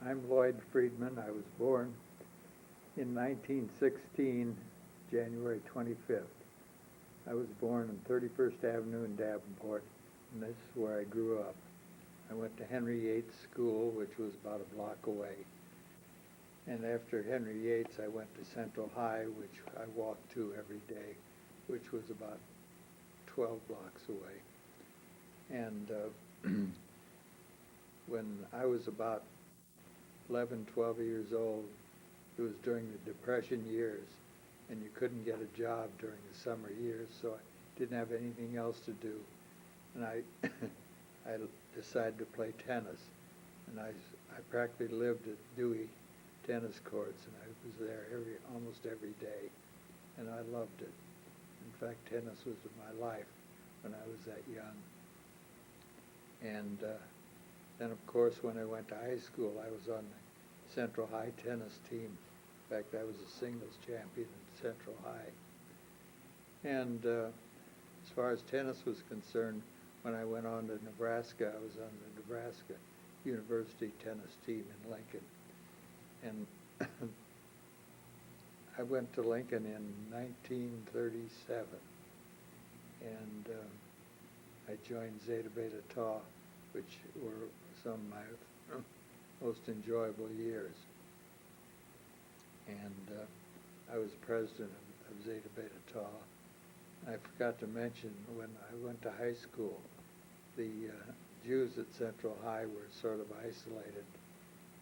I'm Lloyd Friedman. I was born in 1916, January 25th. I was born on 31st Avenue in Davenport, and this is where I grew up. I went to Henry Yates School, which was about a block away. And after Henry Yates, I went to Central High, which I walked to every day, which was about 12 blocks away. And when I was about 11, 12 years old, it was during the Depression years, and you couldn't get a job during the summer years, so I didn't have anything else to do. And I decided to play tennis, and I practically lived at Dewey tennis courts, and I was there almost every day, and I loved it. In fact, tennis was my life when I was that young. And then, of course, when I went to high school, I was on the Central High tennis team. In fact, I was a singles champion at Central High. And as far as tennis was concerned, when I went on to Nebraska, I was on the Nebraska University tennis team in Lincoln. And I went to Lincoln in 1937, and I joined Zeta Beta Tau, which were some of my most enjoyable years. And I was president of Zeta Beta Tau. I forgot to mention, when I went to high school, the Jews at Central High were sort of isolated,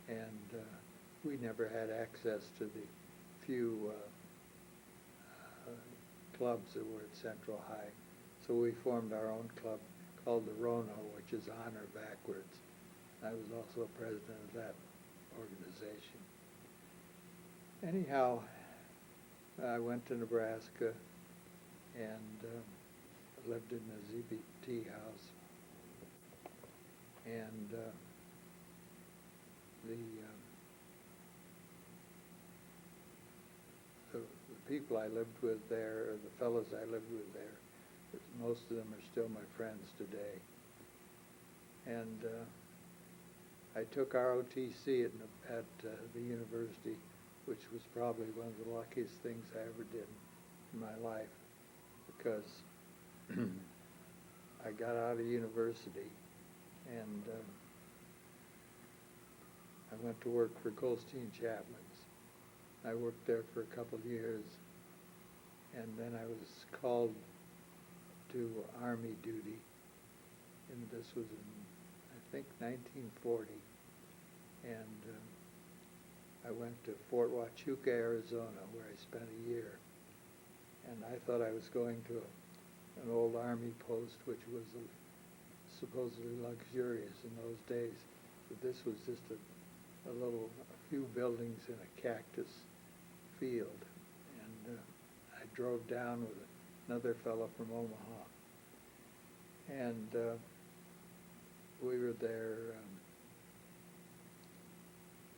and we never had access to the few clubs that were at Central High. So we formed our own club called the Rono, which is honor backwards. I was also president of that organization. Anyhow, I went to Nebraska and lived in the ZBT house. And the people I lived with there, or the fellows I lived with there, most of them are still my friends today. And I took ROTC at the university, which was probably one of the luckiest things I ever did in my life, because I got out of university and I went to work for Goldstein Chapman's. I worked there for a couple of years, and then I was called to Army duty, and this was in, I think, 1940, and I went to Fort Huachuca, Arizona, where I spent a year, and I thought I was going to an old Army post, which was supposedly luxurious in those days, but this was just a few buildings in a cactus field, and I drove down with another fellow from Omaha, and we were there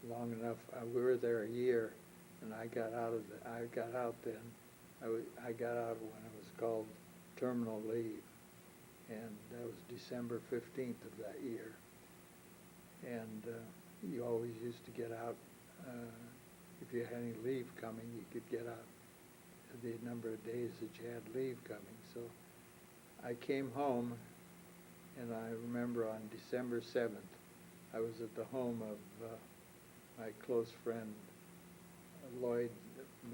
long enough. We were there a year, and I got out then. I got out when it was called terminal leave, and that was December 15th of that year. And you always used to get out, if you had any leave coming, you could get out the number of days that you had leave coming. So I came home, and I remember on December 7th, I was at the home of my close friend, Lloyd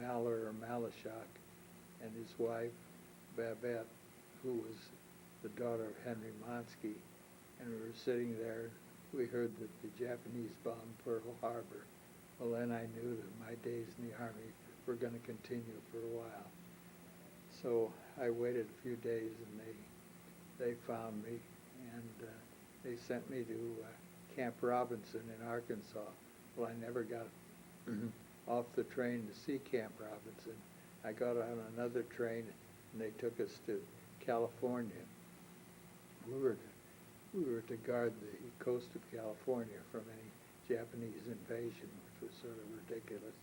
Malashok, and his wife, Babette, who was the daughter of Henry Monsky, and we were sitting there. We heard that the Japanese bombed Pearl Harbor. Well, then I knew that my days in the Army were going to continue for a while. So I waited a few days, and they found me, and they sent me to Camp Robinson in Arkansas. Well, I never got off the train to see Camp Robinson. I got on another train, and they took us to California. We were to guard the coast of California from any Japanese invasion, which was sort of ridiculous.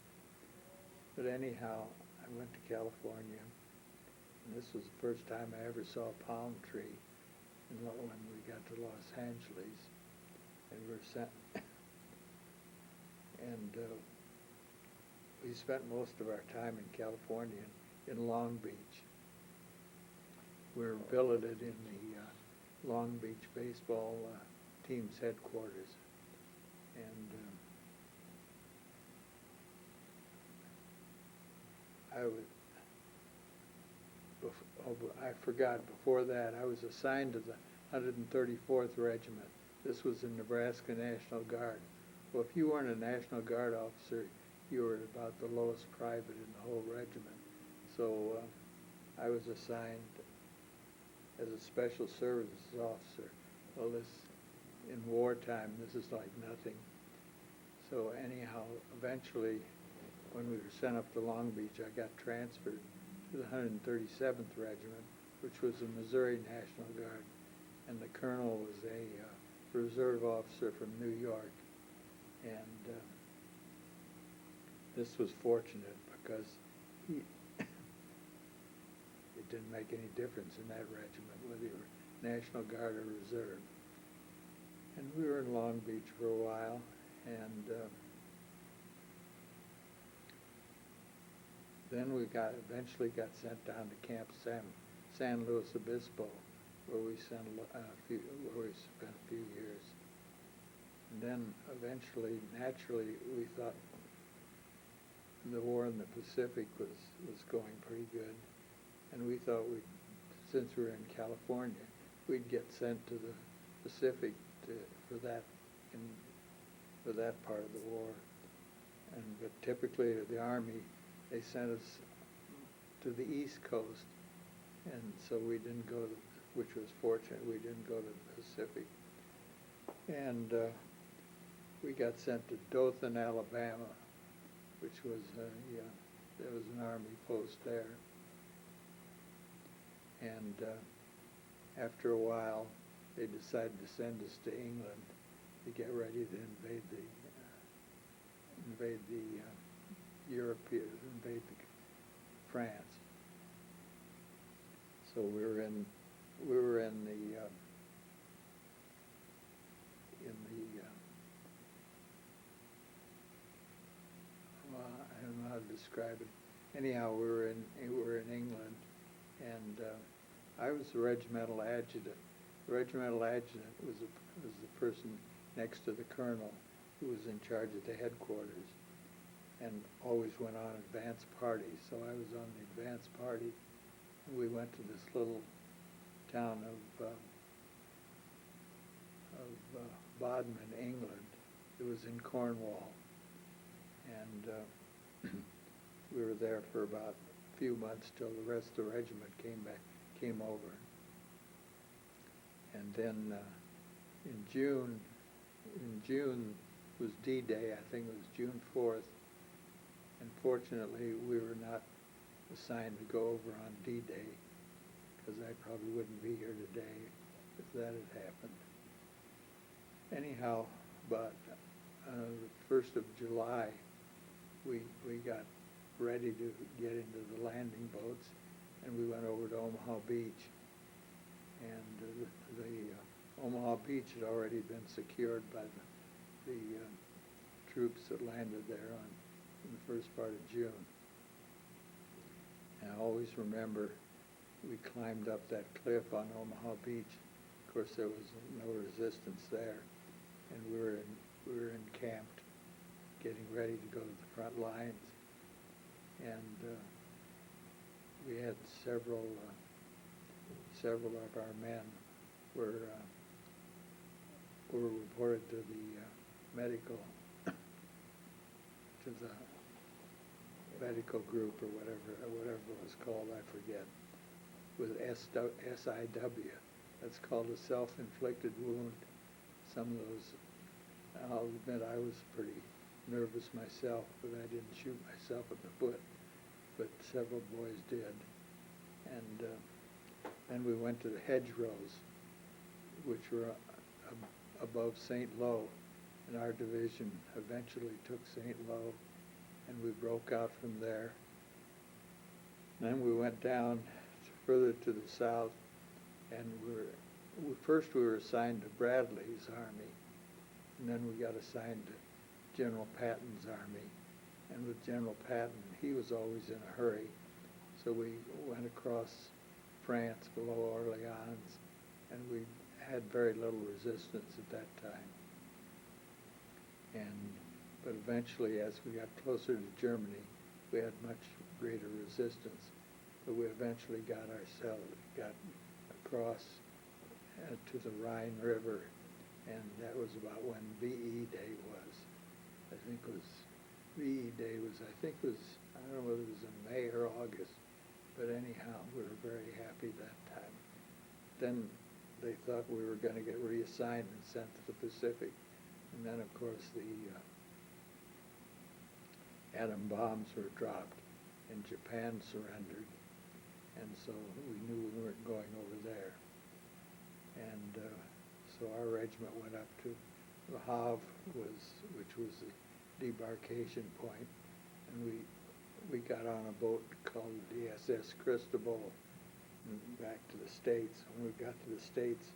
But anyhow, I went to California, and this was the first time I ever saw a palm tree when we got to Los Angeles. And we were sent and we spent most of our time in California, in Long Beach. We were billeted in the Long Beach baseball team's headquarters, and I forgot, before that, I was assigned to the 134th Regiment. This was the Nebraska National Guard. Well, if you weren't a National Guard officer, you were about the lowest private in the whole regiment. So I was assigned as a special services officer. Well, in wartime, this is like nothing. So anyhow, eventually, when we were sent up to Long Beach, I got transferred to the 137th Regiment, which was the Missouri National Guard, and the colonel was a reserve officer from New York. And this was fortunate because it didn't make any difference in that regiment whether you were National Guard or Reserve. And we were in Long Beach for a while, and then we eventually got sent down to Camp San Luis Obispo, where we spent a few years. And then eventually, naturally, we thought the war in the Pacific was going pretty good, and we thought since we were in California, we'd get sent to the Pacific for that part of the war. But typically, the Army, they sent us to the East Coast, and so we didn't go to, which was fortunate, we didn't go to the Pacific. And we got sent to Dothan, Alabama, which was, there was an Army post there. And after a while, they decided to send us to England to get ready to invade France. So we were in the well, I don't know how to describe it. Anyhow, we were in England, and I was the regimental adjutant. The regimental adjutant was the person next to the colonel who was in charge of the headquarters, and always went on advance parties. So I was on the advance party, and we went to this little town of Bodmin, England. It was in Cornwall, and we were there for about a few months till the rest of the regiment came over. And then in June was D-Day. I think it was June 4th. And fortunately, we were not assigned to go over on D-Day, because I probably wouldn't be here today if that had happened. Anyhow, but the 1st of July, we got ready to get into the landing boats, and we went over to Omaha Beach. And the Omaha Beach had already been secured by the troops that landed there in the first part of June. And I always remember we climbed up that cliff on Omaha Beach. Of course, there was no resistance there, and we were encamped, getting ready to go to the front lines. And we had several of our men were reported to the medical group, or whatever it was called, I forget, with SIW. That's called a self-inflicted wound. Some of those, I'll admit, I was pretty nervous myself, but I didn't shoot myself in the foot, but several boys did. And then we went to the hedgerows, which were above St. Lo, and our division eventually took St. Lo, and we broke out from there. And then we went down further to the south, and first we were assigned to Bradley's army, and then we got assigned General Patton's army. And with General Patton, he was always in a hurry. So we went across France below Orleans, and we had very little resistance at that time. But eventually, as we got closer to Germany, we had much greater resistance. But we eventually got across to the Rhine River, and that was about when VE Day was. I think it was VE Day was, I don't know whether it was in May or August, but anyhow, we were very happy that time. Then they thought we were going to get reassigned and sent to the Pacific, and then of course the atom bombs were dropped, and Japan surrendered, and so we knew we weren't going over there. And so our regiment went up to Le Havre, which was the debarkation point, and we got on a boat called the SS Cristobal and back to the States. When we got to the States,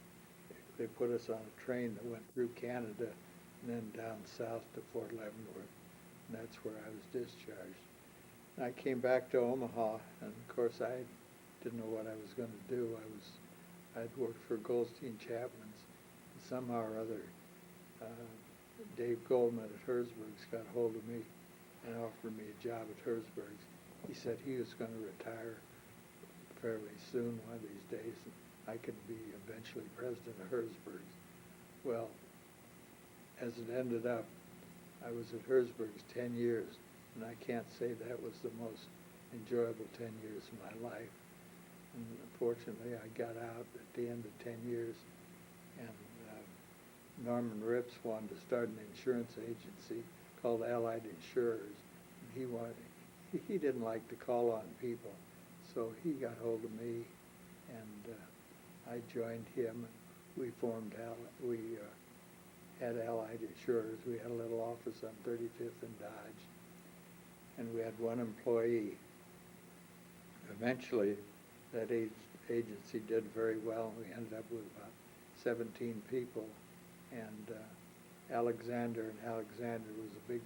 they put us on a train that went through Canada and then down south to Fort Leavenworth, and that's where I was discharged. And I came back to Omaha, and of course I didn't know what I was going to do. I'd worked for Goldstein Chapman's, and somehow or other, Dave Goldman at Herzberg's got hold of me and offered me a job at Herzberg's. He said he was going to retire fairly soon one of these days, and I could be eventually president of Herzberg's. Well, as it ended up, I was at Herzberg's 10 years, and I can't say that was the most enjoyable 10 years of my life. And unfortunately, I got out at the end of 10 years, and Norman Rips wanted to start an insurance agency called Allied Insurers. And he didn't like to call on people, so he got hold of me, and I joined him. We had Allied Insurers. We had a little office on 35th and Dodge, and we had one employee. Eventually, that agency did very well. We ended up with about 17 people, and Alexander and Alexander was a big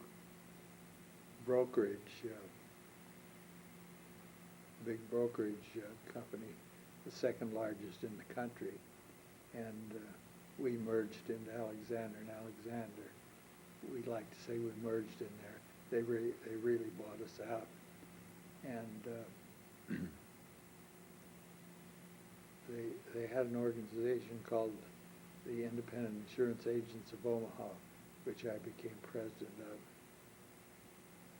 brokerage company, the second largest in the country, and we merged into Alexander and Alexander. We like to say we merged in there. They really bought us out, and they had an organization called the Independent Insurance Agents of Omaha, which I became president of.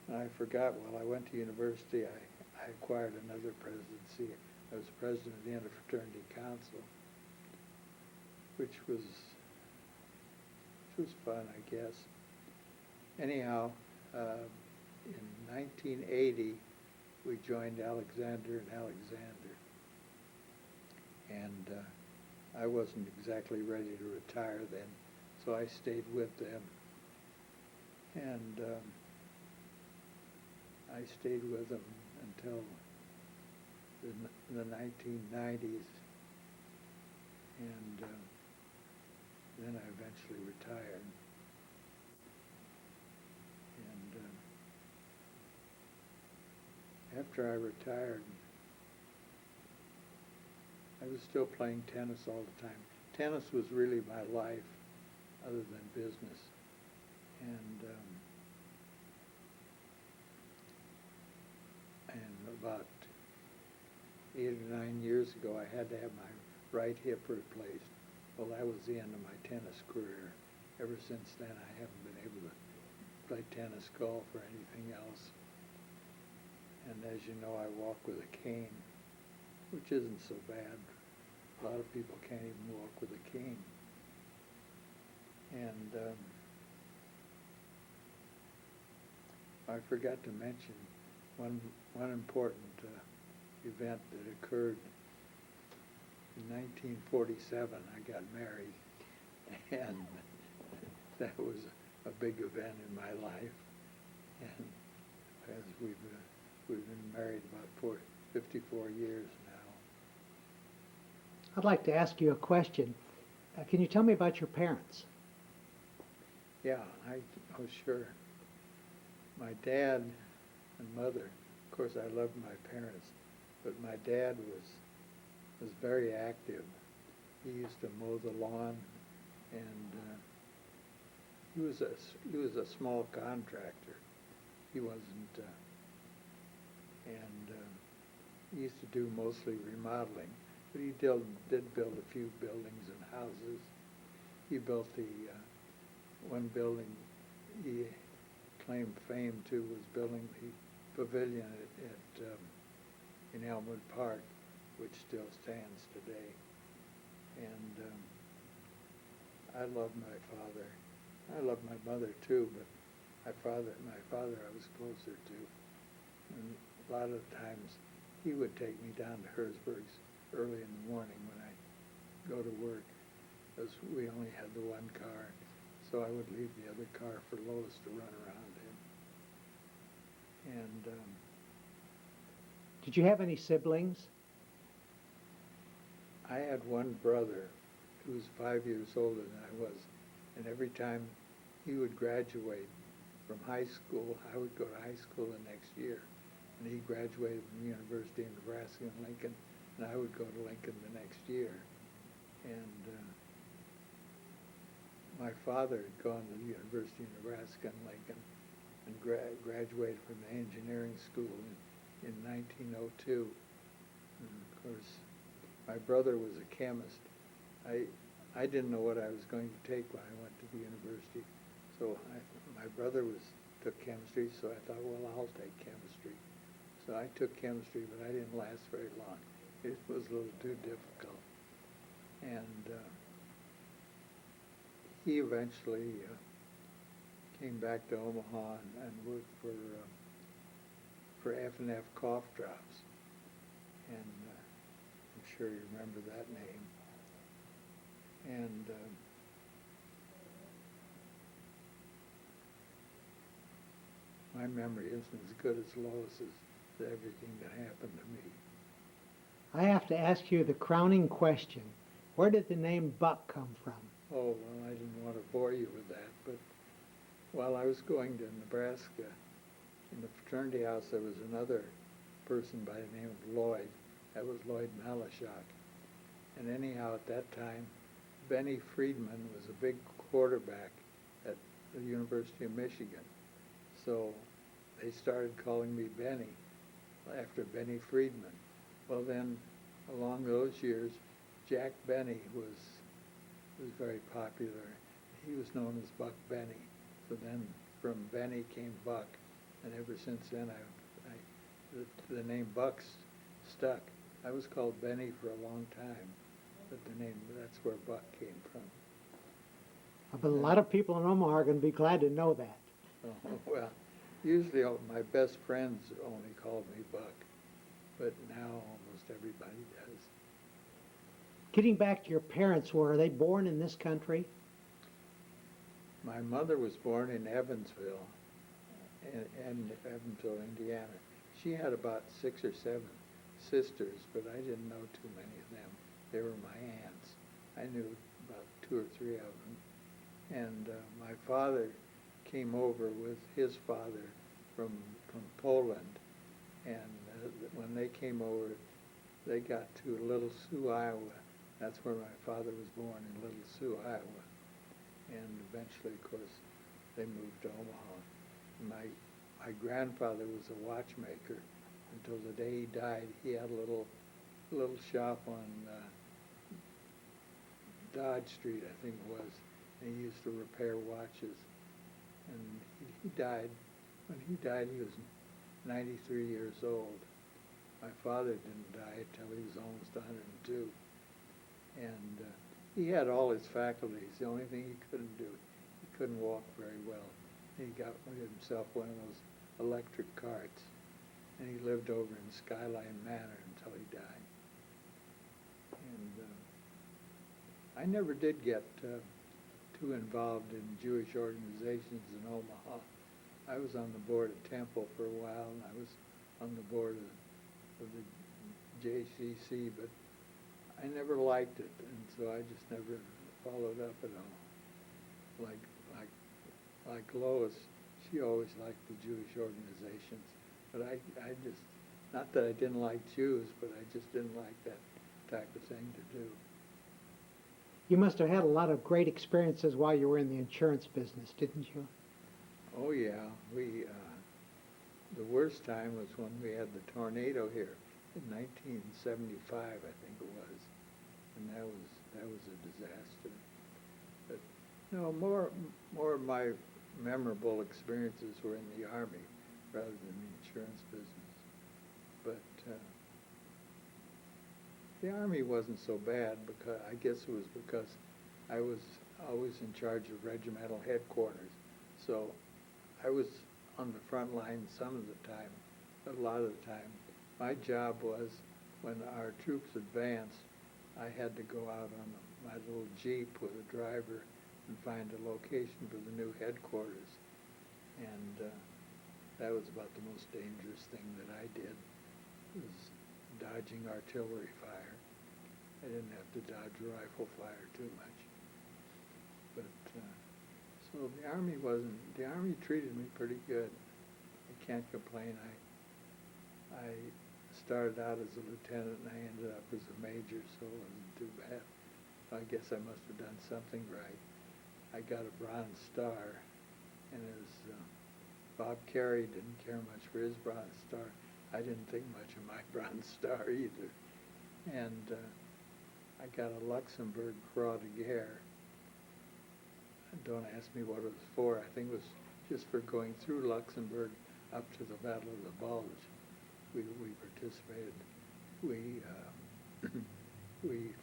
And I forgot, while I went to university, I acquired another presidency. I was president of the Interfraternity Council, which was fun, I guess. Anyhow, in 1980, we joined Alexander and Alexander. And I wasn't exactly ready to retire then, so I stayed with them. And I stayed with them until the 1990s, and then I eventually retired. And after I retired, I was still playing tennis all the time. Tennis was really my life, other than business. And about 8 or 9 years ago, I had to have my right hip replaced. Well, that was the end of my tennis career. Ever since then, I haven't been able to play tennis, golf, or anything else. And as you know, I walk with a cane, which isn't so bad. A lot of people can't even walk with a cane. And I forgot to mention one important event that occurred in 1947. I got married, and that was a big event in my life. And as we've been married about 54 years now. I'd like to ask you a question. Can you tell me about your parents? Yeah, oh sure. My dad and mother, of course I loved my parents, but my dad was very active. He used to mow the lawn, and he was a small contractor. He wasn't, and he used to do mostly remodeling, but he did build a few buildings and houses. He built the one building he claimed fame to was building the pavilion in Elmwood Park, which still stands today. And I love my father. I love my mother too, but my father I was closer to. And a lot of times he would take me down to Herzberg's early in the morning when I go to work, because we only had the one car. So I would leave the other car for Lois to run around in. And Did you have any siblings? I had one brother who was 5 years older than I was, and every time he would graduate from high school, I would go to high school the next year. And he graduated from the University of Nebraska in Lincoln, and I would go to Lincoln the next year. And my father had gone to the University of Nebraska in Lincoln and graduated from the engineering school in 1902. And of course, my brother was a chemist. I didn't know what I was going to take when I went to the university. So my brother took chemistry, so I thought, well, I'll take chemistry. So I took chemistry, but I didn't last very long. It was a little too difficult. And he eventually came back to Omaha and worked for F&F Cough Drops. And I'm sure you remember that name. And my memory isn't as good as Lois's to everything that happened to me. I have to ask you the crowning question. Where did the name Buck come from? Oh, well, I didn't want to bore you with that, but while I was going to Nebraska, in the fraternity house, there was another person by the name of Lloyd. That was Lloyd Malashok. And anyhow, at that time, Benny Friedman was a big quarterback at the University of Michigan. So they started calling me Benny after Benny Friedman. Well, then, along those years, Jack Benny was very popular. He was known as Buck Benny. So then from Benny came Buck. And ever since then, the name Buck stuck. I was called Benny for a long time, but that's where Buck came from. But a lot of people in Omaha are going to be glad to know that. Oh, well, usually my best friends only called me Buck, but now almost everybody does. Getting back to your parents, were they born in this country? My mother was born in Evansville, in Evansville, Indiana. She had about 6 or 7 sisters, but I didn't know too many of them. They were my aunts. I knew about 2 or 3 of them. And my father came over with his father from Poland. And when they came over, they got to Little Sioux, Iowa. That's where my father was born, in Little Sioux, Iowa. And eventually, of course, they moved to Omaha. My grandfather was a watchmaker until the day he died. He had a little shop on Dodge Street, I think it was. And he used to repair watches. And he died. When he died, he was 93 years old. My father didn't die until he was almost 102. And he had all his faculties. The only thing he couldn't do, he couldn't walk very well. He got himself one of those electric carts, and he lived over in Skyline Manor until he died. And I never did get too involved in Jewish organizations in Omaha. I was on the board of Temple for a while, and I was on the board of the JCC, but I never liked it, and so I just never followed up at all. Like like Lois, she always liked the Jewish organizations. But I just, not that I didn't like Jews, but I just didn't like that type of thing to do. You must have had a lot of great experiences while you were in the insurance business, didn't you? Oh yeah, the worst time was when we had the tornado here in 1975, I think it was, and that was a disaster. But no, more of my memorable experiences were in the Army rather than the insurance business. But the Army wasn't so bad because I guess it was because I was always in charge of regimental headquarters. So I was on the front line some of the time, but a lot of the time. My job was when our troops advanced, I had to go out on my little Jeep with a driver and find a location for the new headquarters. And that was about the most dangerous thing that I did, was dodging artillery fire. I didn't have to dodge rifle fire too much. But so the Army treated me pretty good. I can't complain. I started out as a lieutenant and I ended up as a major, so it wasn't too bad. I guess I must have done something right. I got a Bronze Star, and as Bob Carey didn't care much for his Bronze Star, I didn't think much of my Bronze Star either. And I got a Luxembourg Croix de Guerre. Don't ask me what it was for. I think it was just for going through Luxembourg up to the Battle of the Bulge. We participated. We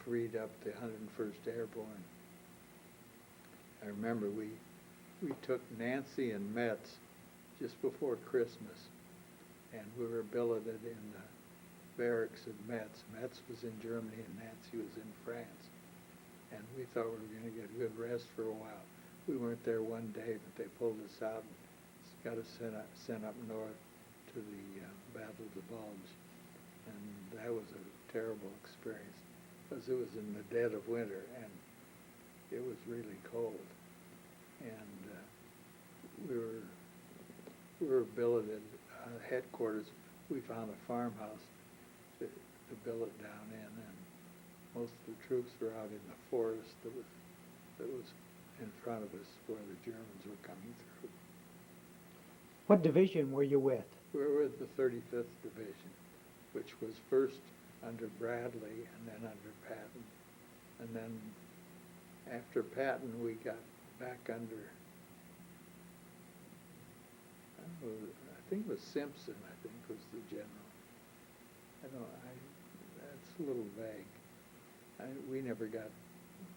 freed up the 101st Airborne. I remember we took Nancy and Metz just before Christmas, and we were billeted in the barracks at Metz. Metz was in Germany and Nancy was in France. And we thought we were going to get a good rest for a while. We weren't there one day, but they pulled us out and got us sent up north to the Battle of the Bulge. And that was a terrible experience because it was in the dead of winter and it was really cold. And we were billeted headquarters. We found a farmhouse to billet down in, and most of the troops were out in the forest that was in front of us where the Germans were coming through. What division were you with? We were with the 35th Division, which was first under Bradley and then under Patton. And then after Patton, we got back under, I think it was Simpson, I think was the general. That's a little vague. We never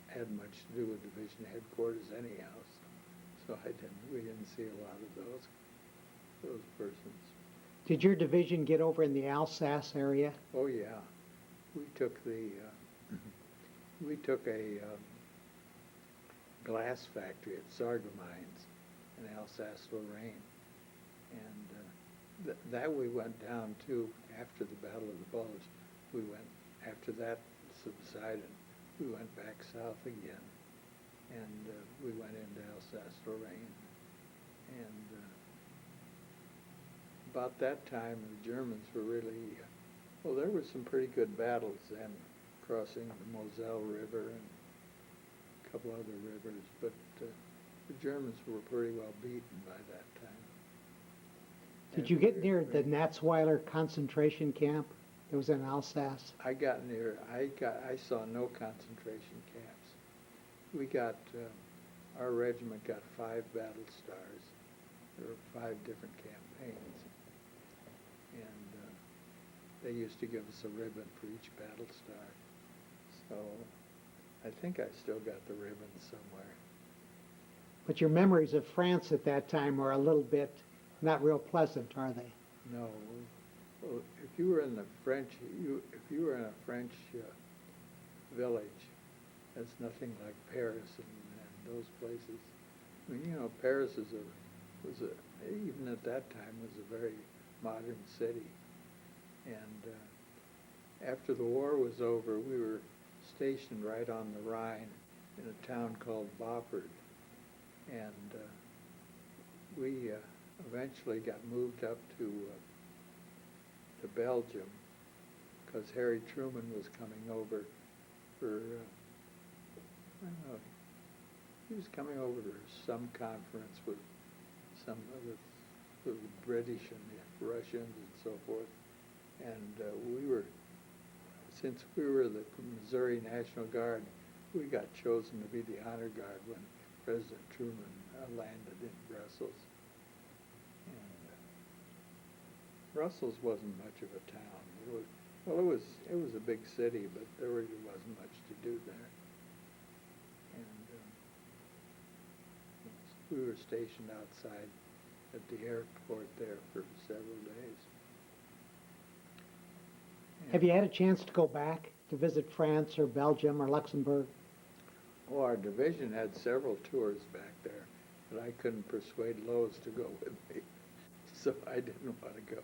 had much to do with division headquarters anyhow, so we didn't see a lot of those persons. Did your division get over in the Alsace area? Oh yeah, we took a glass factory at Sarga Mines in Alsace-Lorraine, and that we went down to after the Battle of the Bulge. After that subsided, we went back south again, and we went into Alsace-Lorraine. And about that time, the Germans were really, there were some pretty good battles then, crossing the Moselle River and a couple other rivers, but the Germans were pretty well beaten by that time. Did you get near the Natzweiler concentration camp that was in Alsace? I saw no concentration camps. Our regiment got 5 battle stars. There were 5 different campaigns. And they used to give us a ribbon for each battle star. So I think I still got the ribbon somewhere. But your memories of France at that time were a little bit not real pleasant, are they? No. Well, if you were in a French village, that's nothing like Paris and those places. I mean, Paris even at that time was a very modern city. And after the war was over, we were stationed right on the Rhine in a town called Boppard. And we eventually got moved up to Belgium because Harry Truman was coming over for, I don't know, he was coming over to some conference with some of the British and the Russians and so forth. And since we were the Missouri National Guard, we got chosen to be the honor guard when President Truman landed in Brussels. And Brussels wasn't much of a town. It was a big city, but there really wasn't much to do there. And we were stationed outside at the airport there for several days. Have you had a chance to go back to visit France or Belgium or Luxembourg? Oh, our division had several tours back there, but I couldn't persuade Lowe's to go with me, so I didn't want to go.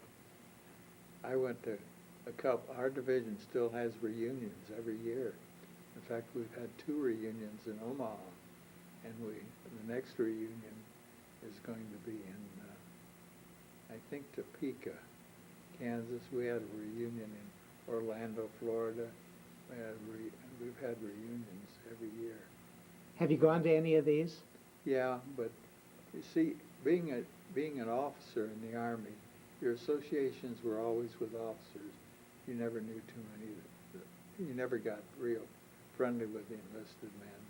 I went to a couple. Our division still has reunions every year. In fact, we've had 2 reunions in Omaha, and the next reunion is going to be in, I think, Topeka, Kansas. We had a reunion in Orlando, Florida. We've had reunions every year. Have you gone to any of these? Yeah, but you see, being an officer in the Army, your associations were always with officers. You never knew too many. You never got real friendly with the enlisted men.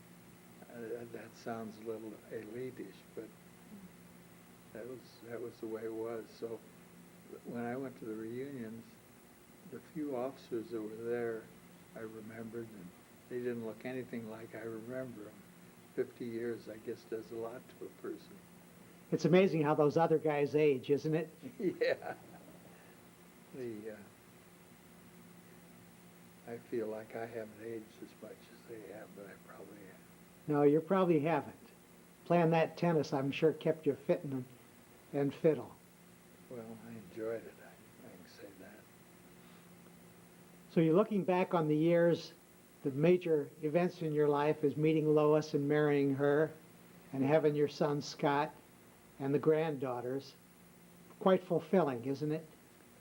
That sounds a little elitish, but that was the way it was. So when I went to the reunions, the few officers that were there, I remembered, and they didn't look anything like I remember them. 50 years, I guess, does a lot to a person. It's amazing how those other guys age, isn't it? Yeah. I feel like I haven't aged as much as they have, but I probably have. No, you probably haven't. Playing that tennis, I'm sure, kept you fit and fiddle. Well, I enjoyed it. I can say that. So you're looking back on the years, the major events in your life is meeting Lois and marrying her and having your son Scott and the granddaughters. Quite fulfilling, isn't it?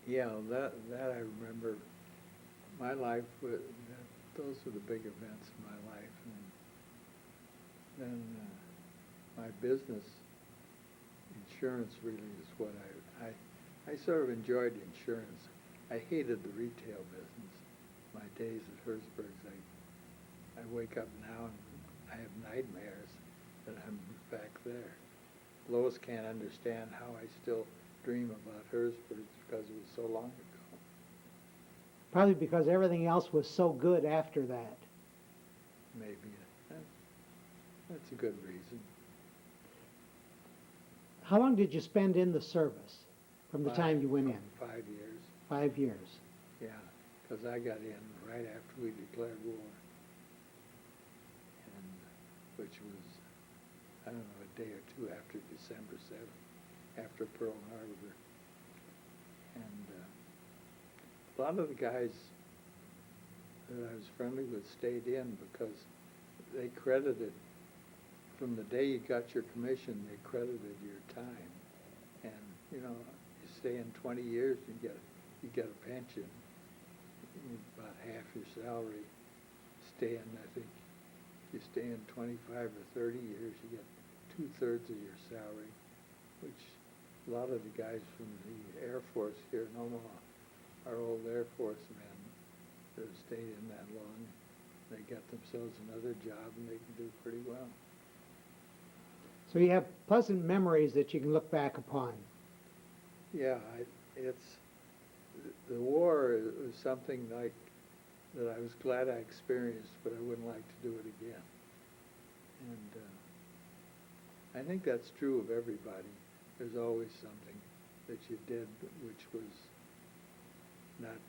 Yeah, that I remember. My life, those were the big events in my life. And then my business, insurance really is what I sort of enjoyed insurance. I hated the retail business. My days at Herzberg's, I wake up now and I have nightmares that I'm back there. Lois can't understand how I still dream about Herzberg's because it was so long ago. Probably because everything else was so good after that. Maybe. That's a good reason. How long did you spend in the service from the time you went in? 5 years. 5 years. Yeah, because I got in right after we declared war, and which was, I don't know, a day or two after December 7th, after Pearl Harbor. And a lot of the guys that I was friendly with stayed in because they credited, from the day you got your commission, they credited your time. And, you know, you stay in 20 years, you get a pension, about half your salary. Stay in, I think, if you stay in 25 or 30 years, you get 2/3 of your salary, which a lot of the guys from the Air Force here in Omaha are old Air Force men that have stayed in that long. They got themselves another job and they can do pretty well. So you have pleasant memories that you can look back upon. Yeah, the war was something like that I was glad I experienced, but I wouldn't like to do it again. And I think that's true of everybody. There's always something that you did which was not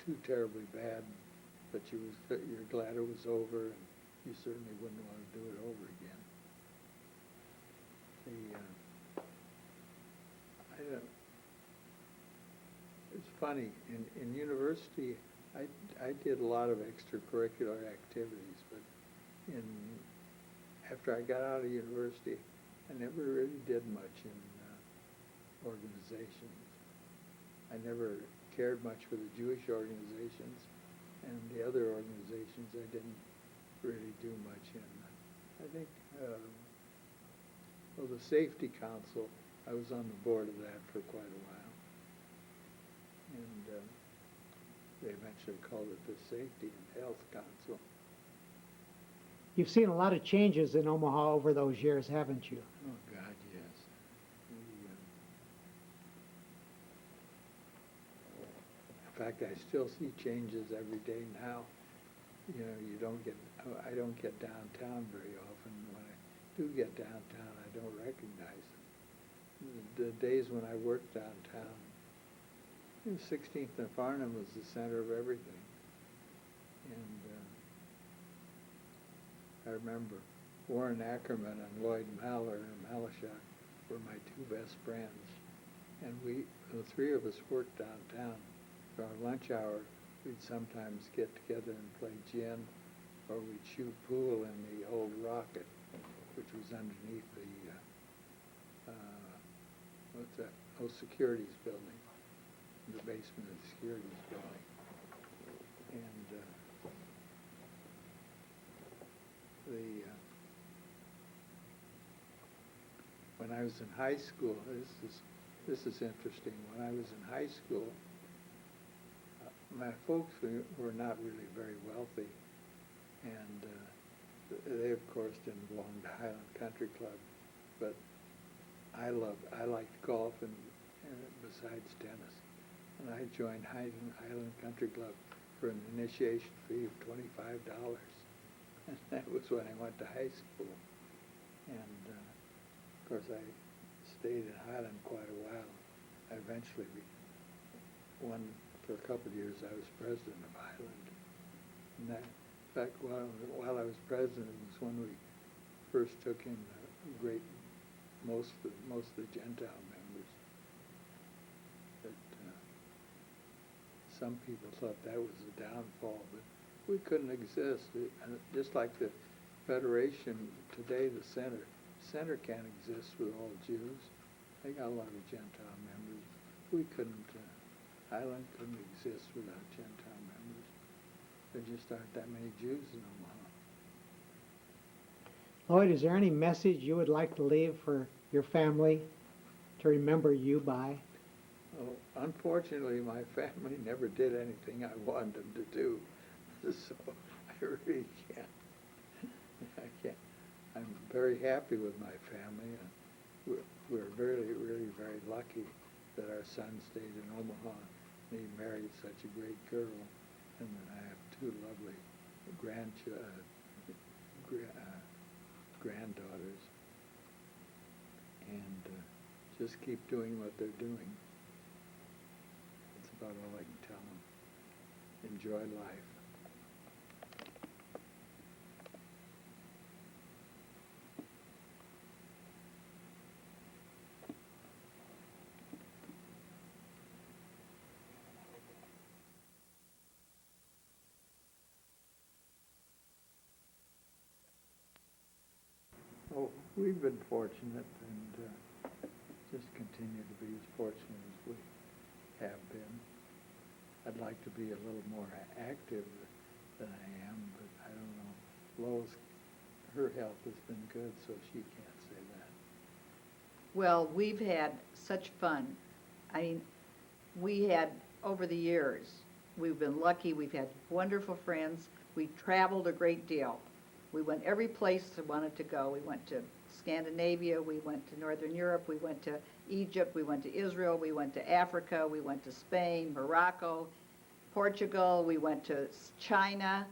too terribly bad, but you're glad it was over, and you certainly wouldn't want to do it over again. It's funny, in university, I did a lot of extracurricular activities, but after I got out of university, I never really did organizations. I never cared much for the Jewish organizations, and the other organizations I didn't really do much in. I think, well, the Safety Council, I was on the board of that for quite a while. And they eventually called it the Safety and Health Council. You've seen a lot of changes in Omaha over those years, haven't you? Oh, God, yes. In fact, I still see changes every day now. You know, I don't get downtown very often. When I do get downtown, I don't recognize them. The days when I worked downtown, 16th and Farnham was the center of everything. And I remember Warren Ackerman and Lloyd Malashak were my two best friends. And the three of us worked downtown. For our lunch hour, we'd sometimes get together and play gin, or we'd shoot pool in the old Rocket, which was underneath the, securities building, the basement of the securities building. And when I was in high school, this is interesting. When I was in high school, my folks were not really very wealthy, and they of course didn't belong to Highland Country Club, but I liked golf and besides tennis, and I joined Highland Country Club for an initiation fee of $25, and that was when I went to high school, and of course I stayed in Highland quite a while. I eventually for a couple of years, I was president of Highland. And that, in fact, while I was president, it was when we first took in most of the Gentile members. But some people thought that was a downfall, but we couldn't exist. Just like the Federation today, the Center can't exist with all Jews. They got a lot of Gentile members. We couldn't. Highland couldn't exist without Gentile members. There just aren't that many Jews in Omaha. Lloyd, is there any message you would like to leave for your family to remember you by? Oh, unfortunately, my family never did anything I wanted them to do, so I really can't. I can't. I'm very happy with my family. We're really, really very lucky that our son stayed in Omaha. And he married such a great girl, and then I have two lovely granddaughters, and just keep doing what they're doing. That's about all I can tell them. Enjoy life. Oh, we've been fortunate, and just continue to be as fortunate as we have been. I'd like to be a little more active than I am, but I don't know. Lois, her health has been good, so she can't say that. Well, we've had such fun. I mean, we had, over the years, we've been lucky. We've had wonderful friends. We traveled a great deal. We went every place we wanted to go. We went to Scandinavia, we went to Northern Europe, we went to Egypt, we went to Israel, we went to Africa, we went to Spain, Morocco, Portugal, we went to China,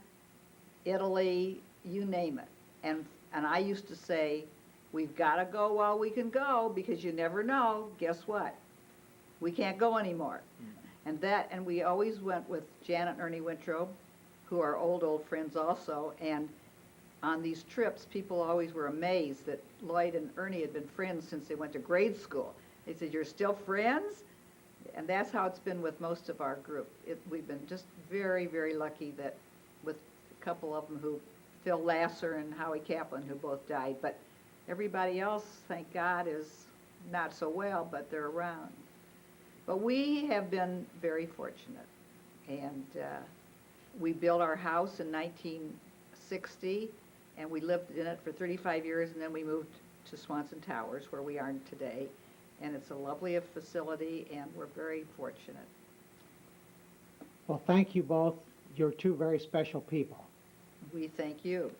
Italy, you name it. And I used to say, we've got to go while we can go, because you never know. Guess what? We can't go anymore. And we always went with Janet and Ernie Wintrow, who are old friends also, and on these trips, people always were amazed that Lloyd and Ernie had been friends since they went to grade school. They said, "You're still friends?" And that's how it's been with most of our group. We've been just very, very lucky that with a couple of them Phil Lasser and Howie Kaplan, who both died. But everybody else, thank God, is not so well, but they're around. But we have been very fortunate. And we built our house in 1960, and we lived in it for 35 years, and then we moved to Swanson Towers, where we are today. And it's a lovely facility, and we're very fortunate. Well, thank you both. You're two very special people. We thank you.